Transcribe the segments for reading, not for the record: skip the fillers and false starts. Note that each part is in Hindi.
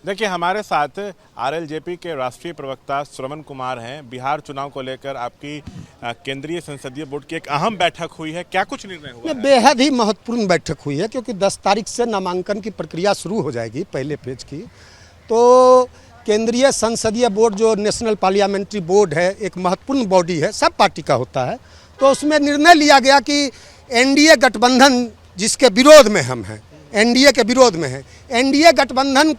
देखिए, हमारे साथ आरएलजेपी के राष्ट्रीय प्रवक्ता श्रवण कुमार हैं। बिहार चुनाव को लेकर आपकी केंद्रीय संसदीय बोर्ड की एक अहम बैठक हुई है, क्या कुछ निर्णय हुआ है? बेहद ही महत्वपूर्ण बैठक हुई है क्योंकि 10 तारीख से नामांकन की प्रक्रिया शुरू हो जाएगी पहले फेज की। तो केंद्रीय संसदीय बोर्ड जो नेशनल पार्लियामेंट्री बोर्ड है, एक महत्वपूर्ण बॉडी है, सब पार्टी का होता है। तो उसमें निर्णय लिया गया कि एनडीए गठबंधन जिसके विरोध में हम हैं, एनडीए के विरोध में है, एनडीए गठबंधन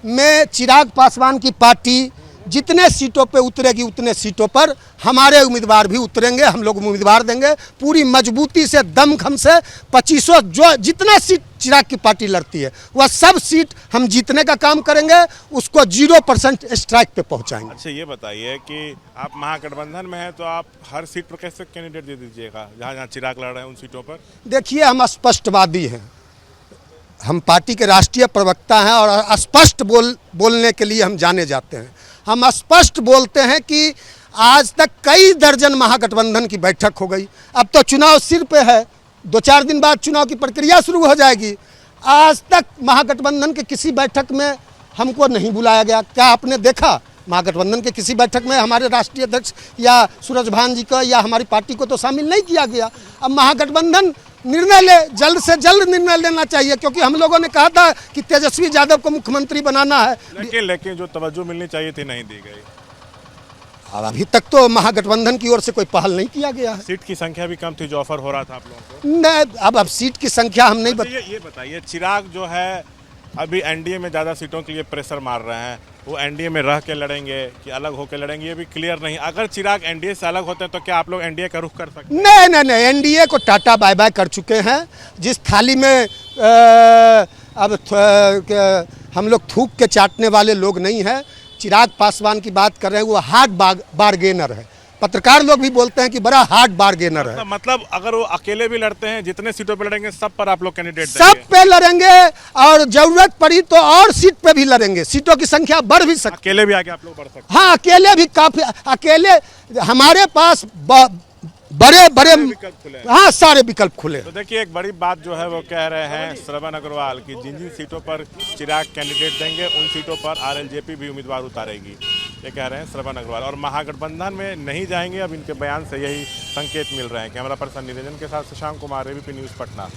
में चिराग पासवान की पार्टी जितने सीटों पे उतरेगी उतने सीटों पर हमारे उम्मीदवार भी उतरेंगे। हम लोग उम्मीदवार देंगे पूरी मजबूती से, दमखम से। 2500 जो जितना सीट चिराग की पार्टी लड़ती है वह सब सीट हम जीतने का काम करेंगे, उसको 0% स्ट्राइक पे पहुंचाएंगे। अच्छा, ये बताइए कि आप महागठबंधन में हैं तो आप हर सीट पर कैसे कैंडिडेट दे दीजिएगा जहाँ जहाँ चिराग लड़ रहे हैं उन सीटों पर? देखिए, हम स्पष्टवादी हैं, हम पार्टी के राष्ट्रीय प्रवक्ता हैं और स्पष्ट बोलने के लिए हम जाने जाते हैं। हम स्पष्ट बोलते हैं कि आज तक कई दर्जन महागठबंधन की बैठक हो गई, अब तो चुनाव सिर पे है, 2-4 दिन बाद चुनाव की प्रक्रिया शुरू हो जाएगी। आज तक महागठबंधन के किसी बैठक में हमको नहीं बुलाया गया। क्या आपने देखा महागठबंधन के किसी बैठक में हमारे राष्ट्रीय अध्यक्ष या सूरजभान जी का या हमारी पार्टी को तो शामिल नहीं किया गया। अब महागठबंधन निर्णय ले, जल्द से जल्द निर्णय लेना चाहिए, क्योंकि हम लोगों ने कहा था कि तेजस्वी यादव को मुख्यमंत्री बनाना है। लेकिन जो तवज्जो मिलनी चाहिए थी नहीं दी गई। अब अभी तक तो महागठबंधन की ओर से कोई पहल नहीं किया गया है। सीट की संख्या भी कम थी जो ऑफर हो रहा था आप लोगों को। नहीं, अब सीट की संख्या हम नहीं ये बताइए, चिराग जो है अभी एनडीए में ज़्यादा सीटों के लिए प्रेशर मार रहे हैं, वो एनडीए में रह के लड़ेंगे कि अलग होकर लड़ेंगे ये भी क्लियर नहीं। अगर चिराग एनडीए से अलग होते हैं तो क्या आप लोग एनडीए का रुख कर सकते हैं? नहीं, एनडीए को टाटा बाय बाय कर चुके हैं। जिस थाली में हम लोग थूक के चाटने वाले लोग नहीं हैं। चिराग पासवान की बात कर रहे हैं, वो हार्ड बार्गेनर है। पत्रकार लोग भी बोलते हैं कि बड़ा हार्ड बार्गेनर है। मतलब अगर वो अकेले भी लड़ते हैं, जितने सीटों पे लड़ेंगे सब पर आप लोग कैंडिडेट सब पे लड़ेंगे और जरूरत पड़ी तो और सीट पे भी लड़ेंगे। सीटों की संख्या बढ़ भी सकती है। अकेले भी आगे आप लोग बढ़ सकते हैं? हाँ, अकेले भी काफी, अकेले हमारे पास बड़े विकल्प खुले हैं। हाँ, सारे विकल्प खुले। तो देखिए, एक बड़ी बात जो है वो कह रहे हैं श्रवण अग्रवाल की जिन जिन सीटों पर चिराग कैंडिडेट देंगे उन सीटों पर आरएलजेपी भी उम्मीदवार उतारेगी, ये कह रहे हैं श्रवण अग्रवाल। और महागठबंधन में नहीं जाएंगे, अब इनके बयान से यही संकेत मिल रहे हैं। कैमरा पर्सन निरंजन के साथ शशांक कुमार, एबीपी न्यूज़, पटना।